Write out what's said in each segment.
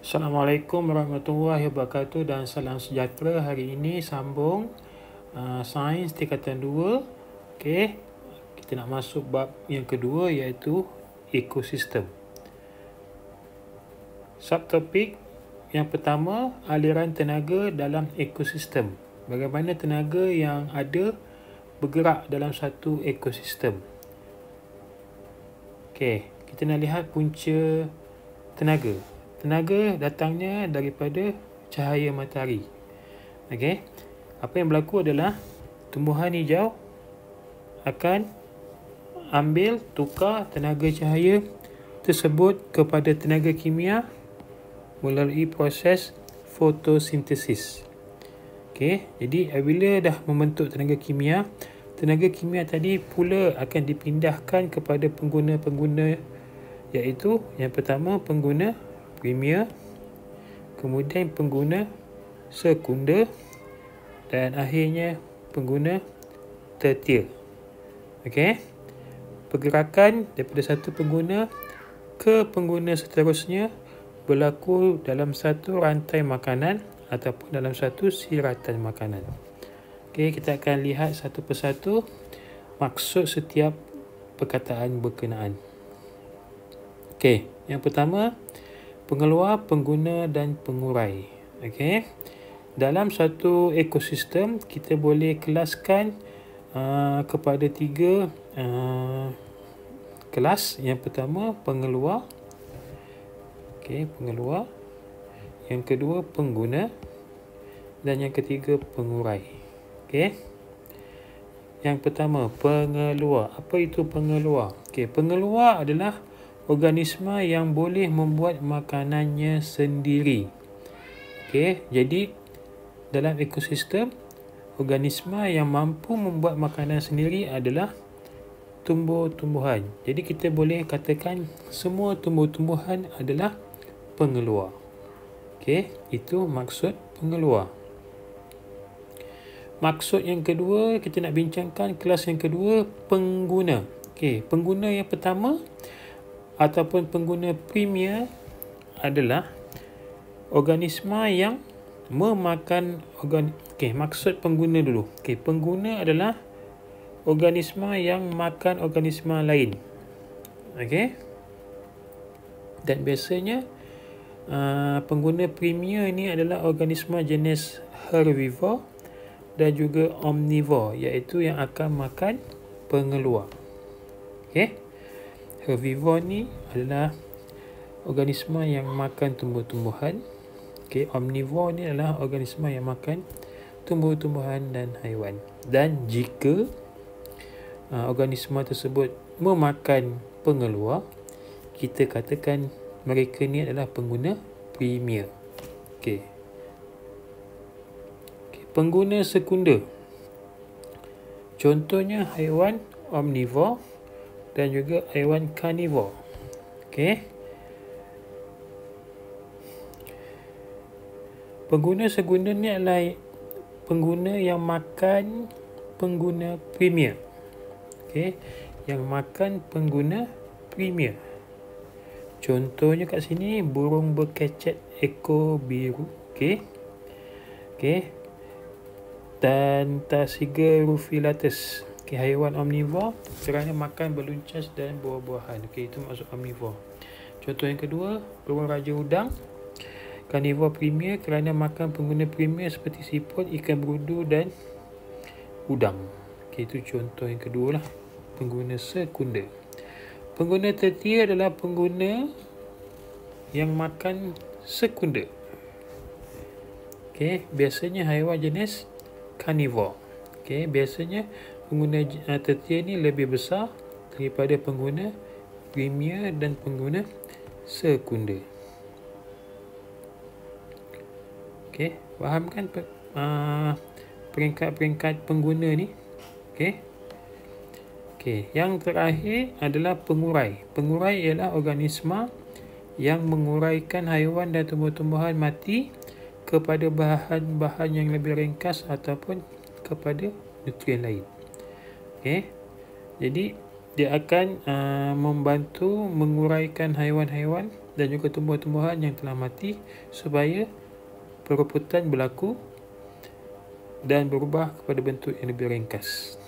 Assalamualaikum warahmatullahi wabarakatuh dan salam sejahtera. Hari ini sambung sains tingkatan 2. Okey, kita nak masuk bab yang kedua iaitu ekosistem. Subtopik yang pertama, aliran tenaga dalam ekosistem. Bagaimana tenaga yang ada bergerak dalam satu ekosistem. Okey, kita nak lihat punca tenaga. Tenaga datangnya daripada cahaya matahari. Okey. Apa yang berlaku adalah tumbuhan hijau akan ambil tukar tenaga cahaya tersebut kepada tenaga kimia melalui proses fotosintesis. Okey, jadi apabila dah membentuk tenaga kimia tadi pula akan dipindahkan kepada pengguna-pengguna, iaitu yang pertama pengguna primer, kemudian pengguna sekunder dan akhirnya pengguna tertier. Okey. Pergerakan daripada satu pengguna ke pengguna seterusnya berlaku dalam satu rantai makanan ataupun dalam satu siratan makanan. Okey, kita akan lihat satu persatu maksud setiap perkataan berkenaan. Okey, yang pertama, pengeluar, pengguna dan pengurai. Okey. Dalam satu ekosistem kita boleh kelaskan kepada tiga kelas. Yang pertama pengeluar. Okey, pengeluar. Yang kedua pengguna dan yang ketiga pengurai. Okey. Yang pertama pengeluar. Apa itu pengeluar? Okey, pengeluar adalah organisma yang boleh membuat makanannya sendiri. Okey, jadi dalam ekosistem organisma yang mampu membuat makanan sendiri adalah tumbuh-tumbuhan. Jadi kita boleh katakan semua tumbuh-tumbuhan adalah pengeluar. Okey, itu maksud pengeluar. Maksud yang kedua, kita nak bincangkan kelas yang kedua, pengguna. Okey, pengguna yang pertama ataupun pengguna primer adalah organisma yang memakan maksud pengguna dulu. Okey, pengguna adalah organisma yang makan organisma lain. Okey. Dan biasanya pengguna primer ini adalah organisma jenis herbivore dan juga omnivore, iaitu yang akan makan pengeluar. Okey. Herbivore ni adalah organisma yang makan tumbuh-tumbuhan. Okey, omnivore ni adalah organisma yang makan tumbuh-tumbuhan dan haiwan. Dan jika organisma tersebut memakan pengeluar, kita katakan mereka ni adalah pengguna primer. Okey. Pengguna sekunder. Contohnya haiwan omnivore dan juga haiwan carnivore. Okey. Pengguna sekunder ni adalah pengguna yang makan pengguna primer. Okey, yang makan pengguna primer. Contohnya kat sini burung berkecet ekor biru. Okey. Okey. Dan Tasiga rufilatus. Okay, haiwan omnivore kerana makan beluncas dan buah-buahan. Okey, itu maksud omnivore. Contoh yang kedua, burung raja udang. Carnivore primer kerana makan pengguna primer seperti siput, ikan berudu dan udang. Okey, itu contoh yang kedua lah, pengguna sekunder. Pengguna tertier adalah pengguna yang makan sekunder. Okey, biasanya haiwan jenis carnivore. Okey, biasanya pengguna tertier ni lebih besar daripada pengguna primer dan pengguna sekunder. Okey, faham kan peringkat-peringkat pengguna ni? Okey. Okey, yang terakhir adalah pengurai. Pengurai ialah organisma yang menguraikan haiwan dan tumbuh-tumbuhan mati kepada bahan-bahan yang lebih ringkas ataupun kepada nutrien lain. Okey. Jadi dia akan membantu menguraikan haiwan-haiwan dan juga tumbuh-tumbuhan yang telah mati supaya perebutan berlaku dan berubah kepada bentuk yang lebih ringkas.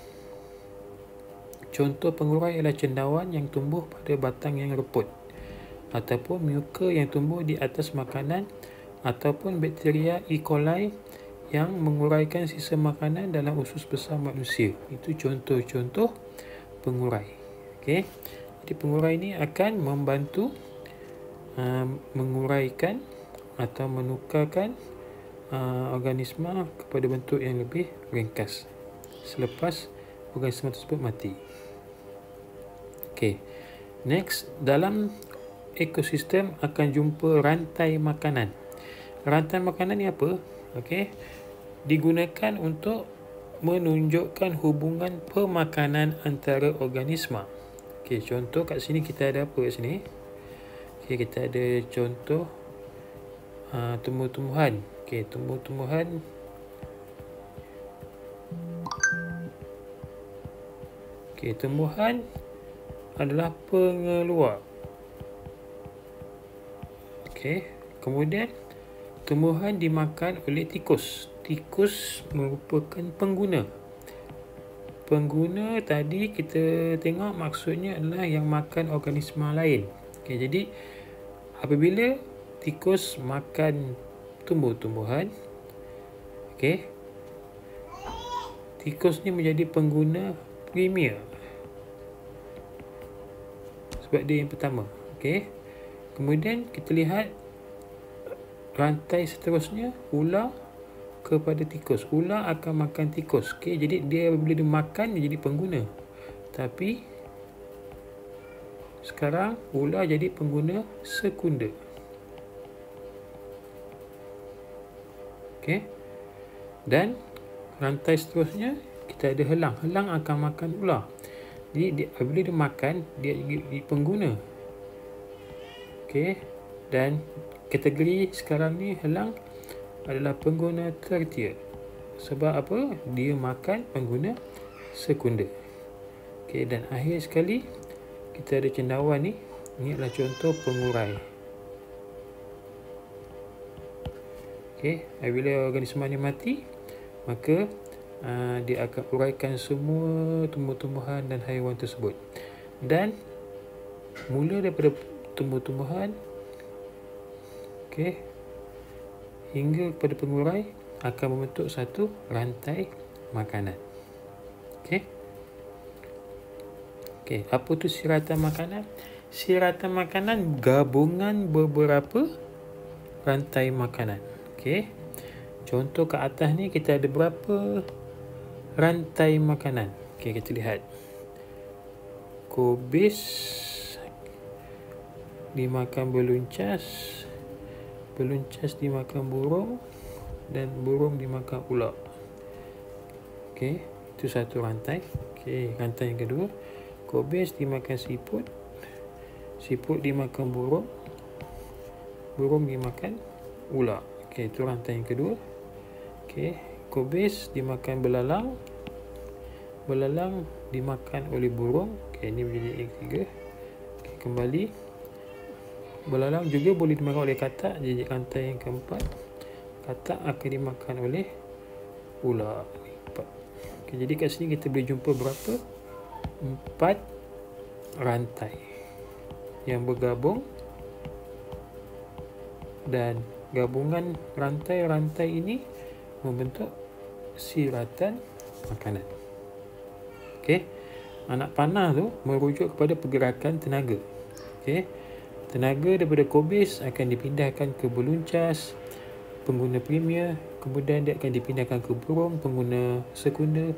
Contoh pengurai ialah cendawan yang tumbuh pada batang yang reput, ataupun muka yang tumbuh di atas makanan, ataupun bakteria E. coli yang menguraikan sisa makanan dalam usus besar manusia. Itu contoh-contoh pengurai. Okey. Jadi pengurai ini akan membantu menguraikan atau menukarkan organisma kepada bentuk yang lebih ringkas selepas organisma tersebut mati. Okey. Next, dalam ekosistem akan jumpa rantai makanan. Rantai makanan ni apa? Okey. Digunakan untuk menunjukkan hubungan pemakanan antara organisma. Okey, contoh kat sini kita ada apa kat sini? Okey, kita ada contoh tumbuh-tumbuhan. Okey, tumbuh-tumbuhan tumbuhan adalah pengeluar. Okey, kemudian tumbuhan dimakan oleh tikus. Tikus merupakan pengguna. Pengguna tadi kita tengok maksudnya adalah yang makan organisma lain. Okey, jadi apabila tikus makan tumbuh-tumbuhan, okey, tikus ni menjadi pengguna premier. Sebab dia yang pertama. Okey. Kemudian kita lihat rantai seterusnya, ular kepada tikus. Ular akan makan tikus. Okey, jadi dia bila dia makan dia jadi pengguna. Tapi sekarang ular jadi pengguna sekunder. Okey. Dan rantai seterusnya kita ada helang. Helang akan makan ular. Jadi bila dia makan dia jadi pengguna. Okey. Dan kategori sekarang ni helang adalah pengguna tertier. Sebab apa? Dia makan pengguna sekunder. Okey, dan akhir sekali kita ada cendawan ni. Ini adalah contoh pengurai. Okey, bila organisma ni mati, maka dia akan uraikan semua tumbuh-tumbuhan dan haiwan tersebut. Dan mula daripada tumbuh-tumbuhan, okey, hingga kepada pengurai akan membentuk satu rantai makanan. Okey. Okey, apa tu siratan makanan? Siratan makanan gabungan beberapa rantai makanan. Okey. Contoh ke atas ni kita ada berapa rantai makanan. Okey, kita lihat. Kubis dimakan beluncas, beluncas dimakan burung, dan burung dimakan ular. Okey, itu satu rantai. Okey, rantai yang kedua, kubis dimakan siput, siput dimakan burung, burung dimakan ular. Okey, itu rantai yang kedua. Okey, kubis dimakan belalang, belalang dimakan oleh burung. Okey, ini menjadi yang ketiga. Okey, kembali. Belalang juga boleh dimakan oleh katak. Jadi rantai yang keempat, katak akan dimakan oleh ular. Okay, jadi kat sini kita boleh jumpa berapa? 4 rantai yang bergabung, dan gabungan rantai-rantai ini membentuk siratan makanan. Okey, anak panah tu merujuk kepada pergerakan tenaga. Okey, tenaga daripada kubis akan dipindahkan ke beluncas, pengguna premier, kemudian dia akan dipindahkan ke burung, pengguna sekunder,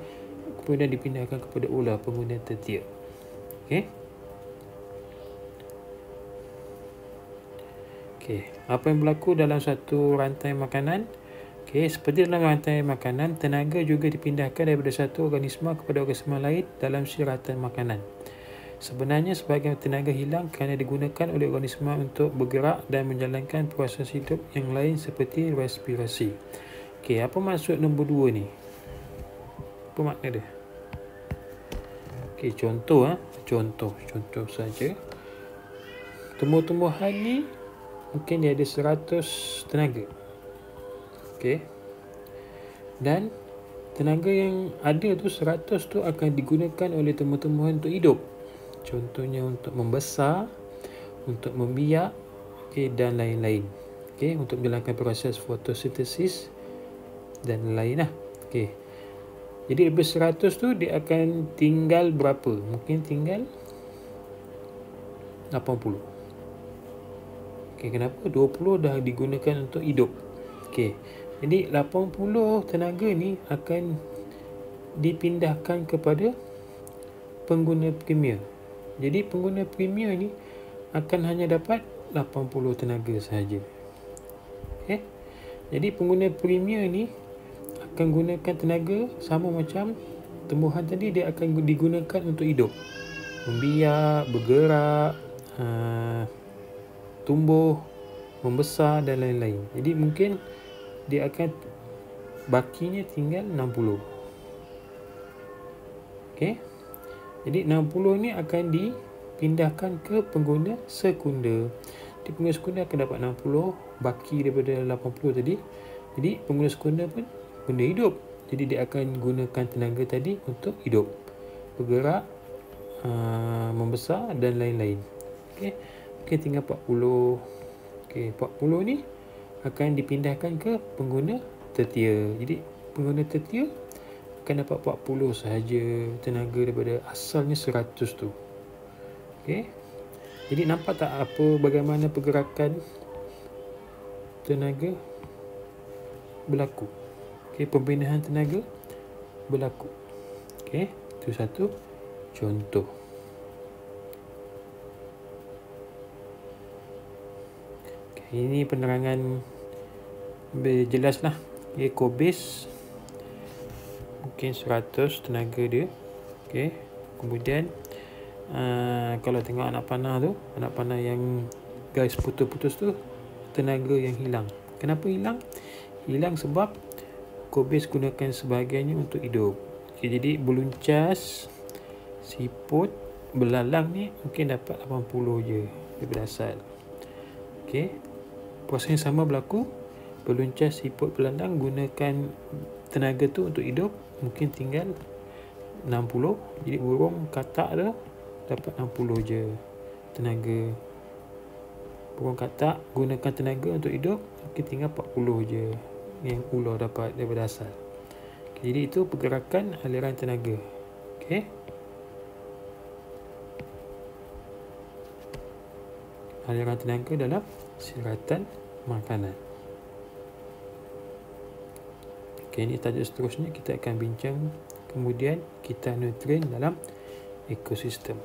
kemudian dipindahkan kepada ular, pengguna tertier. Okey. Okey, apa yang berlaku dalam satu rantai makanan? Okey, seperti dalam rantai makanan, tenaga juga dipindahkan daripada satu organisma kepada organisma lain dalam siratan makanan. Sebenarnya sebahagian tenaga hilang kerana digunakan oleh organisma untuk bergerak dan menjalankan proses hidup yang lain seperti respirasi. Okey, apa maksud nombor 2 ni? Apa makna dia? Okey, contoh contoh saja. Tumbuh-tumbuhan ni mungkin dia ada 100 tenaga. Okey. Dan tenaga yang ada tu 100 tu akan digunakan oleh tumbuh-tumbuhan untuk hidup. Contohnya untuk membesar, untuk membiak, okey, dan lain-lain. Okey, untuk menjalankan proses fotosintesis dan lain lah. Okey. Jadi daripada 100 tu dia akan tinggal berapa? Mungkin tinggal 80. Okey, kenapa? 20 dah digunakan untuk hidup. Okey. Jadi 80 tenaga ni akan dipindahkan kepada pengguna premier. Jadi pengguna premier ni akan hanya dapat 80 tenaga sahaja. Okey. Jadi pengguna premier ni akan gunakan tenaga sama macam tumbuhan tadi, dia akan digunakan untuk hidup. Membiak, bergerak, tumbuh, membesar dan lain-lain. Jadi mungkin dia akan bakinya tinggal 60. Okey. Jadi 60 ni akan dipindahkan ke pengguna sekunder. Di pengguna sekunder akan dapat 60 baki daripada 80 tadi. Jadi pengguna sekunder pun benda hidup. Jadi dia akan gunakan tenaga tadi untuk hidup, bergerak, membesar dan lain-lain. Okey. Okey, tinggal 40. Okey, 40 ni akan dipindahkan ke pengguna tertier. Jadi pengguna tertier akan dapat 40 sahaja tenaga daripada asalnya 100 tu. Okey. Jadi nampak tak bagaimana pergerakan tenaga berlaku? Okey, pembinaan tenaga berlaku. Okey, itu satu contoh. Okay, ini penerangan jelaslah. Eco base mungkin 100 tenaga dia. Okey. Kemudian kalau tengok anak panah tu, anak panah yang garis putus-putus tu, tenaga yang hilang. Kenapa hilang? Hilang sebab Eco-base gunakan sebahagiannya untuk hidup. Okay, jadi beluncas, siput, belalang ni mungkin dapat 80 je daripada asal. Okey. Proses yang sama berlaku. Beluncas, siput, belalang gunakan tenaga tu untuk hidup, mungkin tinggal 60. Jadi burung, katak tu dapat 60 je tenaga. Burung katak gunakan tenaga untuk hidup, mungkin tinggal 40 je yang ular dapat daripada asal. Okay, jadi itu pergerakan aliran tenaga. Okey. Aliran tenaga dalam siratan makanan. Okey, ini tajuk seterusnya kita akan bincang kemudian kita nutrien dalam ekosistem.